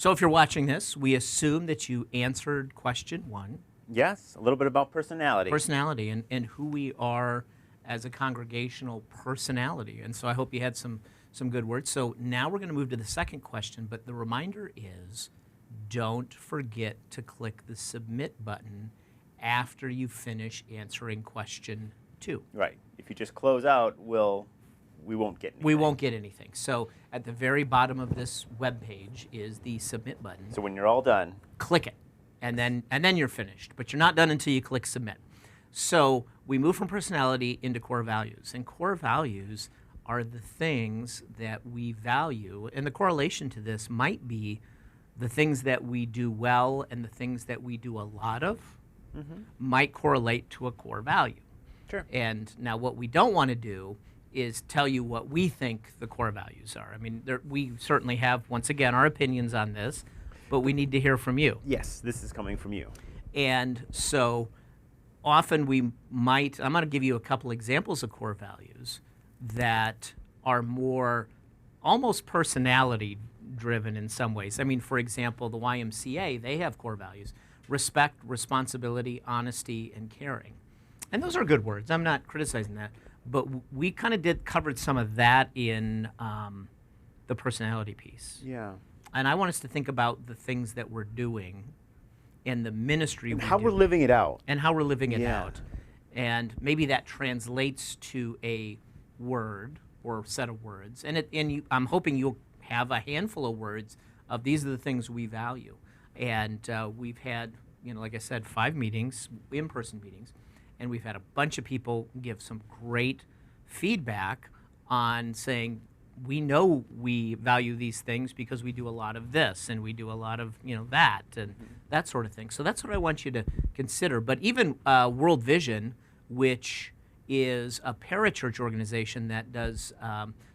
So if you're watching this, we assume that you answered question 1, Yes, a little bit about personality. personality, and who we are as a congregational personality. And so I hope you had some good words. So now we're going to move to the second question, but the reminder is don't forget to click the submit button after you finish answering question 2. Right. If you just close out, we won't get anything. We won't get anything. So at the very bottom of this web page is the submit button. So when you're all done, Click it, and then you're finished. But you're not done until you click submit. So we move from personality into core values, and core values are the things that we value, and the correlation to this might be the things that we do well and the things that we do a lot of might correlate to a core value. Sure. And now what we don't want to do is tell you what we think the core values are. I mean, we certainly have, once again, our opinions on this, but we need to hear from you. yes, this is coming from you. And so often we might, I'm going to give you a couple examples of core values that are more almost personality driven in some ways. I mean, for example, the YMCA, they have core values: respect, responsibility, honesty, and caring. And those are good words. I'm not criticizing that. But we kind of covered some of that in the personality piece. Yeah. And I want us to think about the things that we're doing and the ministry And we how do, we're living it out. and how we're living it Yeah. out. And maybe that translates to a word or set of words. And I'm hoping you'll have a handful of words of these are the things we value. And we've had, like I said, 5 meetings, in-person meetings, and we've had a bunch of people give some great feedback on saying, we know we value these things because we do a lot of this and we do a lot of that and that sort of thing. So that's what I want you to consider. But even World Vision, which is a parachurch organization that does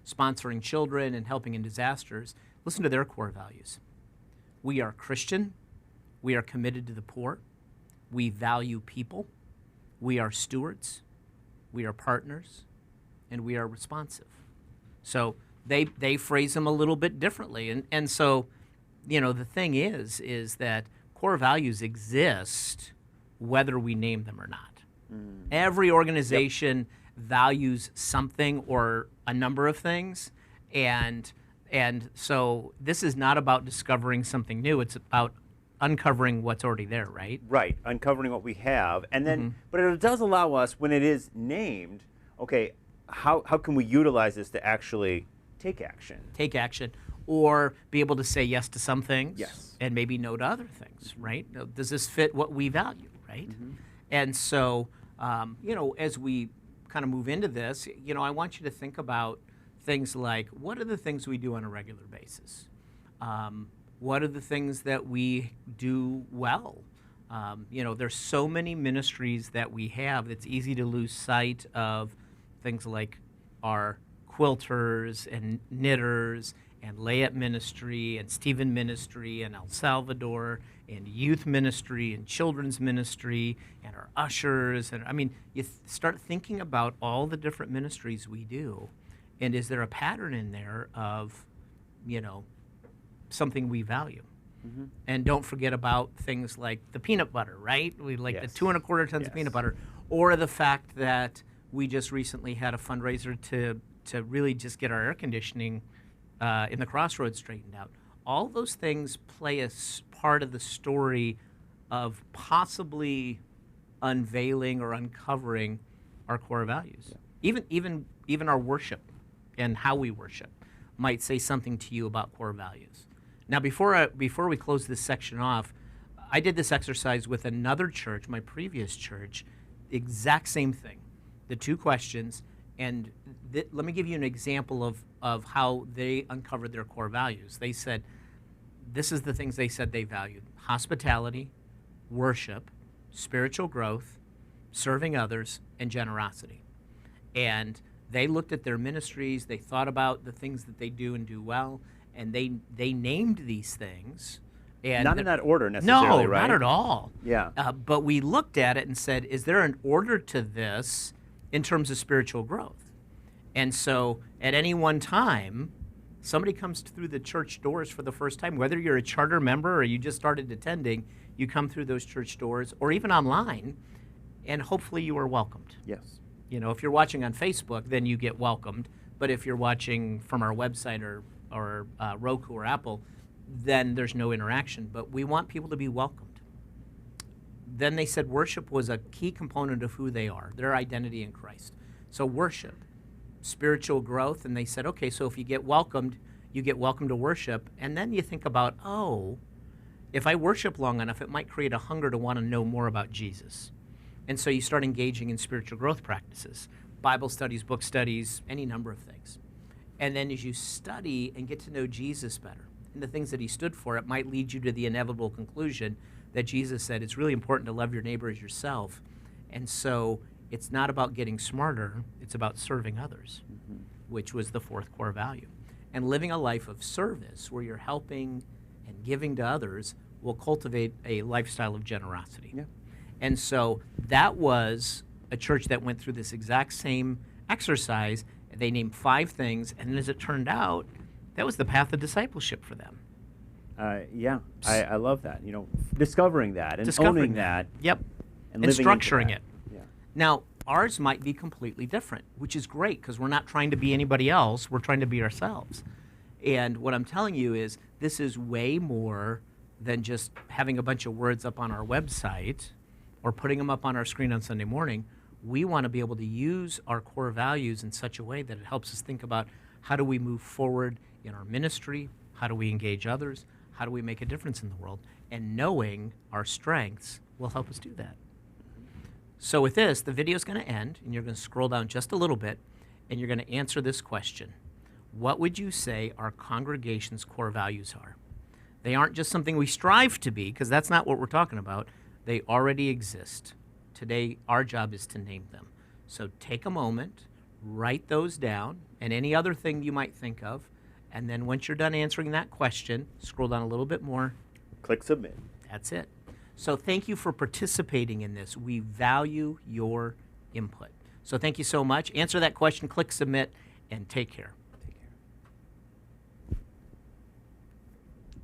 sponsoring children and helping in disasters, listen to their core values. We are Christian. We are committed to the poor. We value people. We are stewards. We are partners. And we are responsive. So they phrase them a little bit differently. And so, the thing is that core values exist whether we name them or not. Every organization values something or a number of things. And so this is not about discovering something new. It's about uncovering what's already there, right? Right, uncovering what we have. And then, but it does allow us, when it is named, okay, how can we utilize this to actually take action? Take action, or be able to say yes to some things, Yes. and maybe no to other things, right? Now, does this fit what we value, right? And so, as we kind of move into this, I want you to think about things like, what are the things we do on a regular basis? What are the things that we do well? There's so many ministries that we have, it's easy to lose sight of things like our quilters and knitters and Layette Ministry and Stephen Ministry and El Salvador and youth ministry and children's ministry and our ushers. And I mean, you start thinking about all the different ministries we do, and is there a pattern in there of, something we value? And don't forget about things like the peanut butter, right? We like the Yes. 2 1/4 tons of peanut butter, or the fact that we just recently had a fundraiser to really just get our air conditioning in the Crossroads straightened out. All those things play a part of the story of possibly unveiling or uncovering our core values. Even our worship and how we worship might say something to you about core values. Now, before we close this section off, I did this exercise with another church, my previous church, the exact same thing, the 2 questions, and let me give you an example of how they uncovered their core values. They said, this is the things they said they valued: hospitality, worship, spiritual growth, serving others, and generosity. And they looked at their ministries, they thought about the things that they do and do well, and they named these things. And Not in that order necessarily, no, right? not at all. Yeah. But we looked at it and said, is there an order to this in terms of spiritual growth? And so at any one time, Somebody comes through the church doors for the first time, whether you're a charter member or you just started attending, you come through those church doors or even online, and hopefully you are welcomed. Yes. You know, if you're watching on Facebook, then you get welcomed. But if you're watching from our website or Roku or Apple, then there's no interaction. But we want people to be welcomed. Then they said worship was a key component of who they are, their identity in Christ. So worship, spiritual growth, and they said, okay, so if you get welcomed to worship, and then you think about, oh, if I worship long enough, it might create a hunger to want to know more about Jesus. And so you start engaging in spiritual growth practices, Bible studies, book studies, any number of things. And then as you study and get to know Jesus better and the things that he stood for, it might lead you to the inevitable conclusion that Jesus said it's really important to love your neighbor as yourself. And so it's not about getting smarter, it's about serving others, which was the fourth core value. And living a life of service where you're helping and giving to others will cultivate a lifestyle of generosity. Yeah. And so that was a church that went through this exact same exercise. They named 5 things, and as it turned out, that was the path of discipleship for them. Yeah, I love that. You know, discovering that and owning that. Yep. And And living into structuring that. it. Yeah. Now, ours might be completely different, which is great because we're not trying to be anybody else. We're trying to be ourselves. And what I'm telling you is this is way more than just having a bunch of words up on our website or putting them up on our screen on Sunday morning. We want to be able to use our core values in such a way that it helps us think about how do we move forward in our ministry, how do we engage others, how do we make a difference in the world, and knowing our strengths will help us do that. So with this, the video is going to end, and you're going to scroll down just a little bit, and you're going to answer this question. What would you say our congregation's core values are? They aren't just something we strive to be, because that's not what we're talking about. They already exist. Today, our job is to name them. So take a moment, write those down, and any other thing you might think of, and then once you're done answering that question, scroll down a little bit more. Click submit. That's it. So thank you for participating in this. We value your input. So thank you so much. Answer that question, click submit, and take care.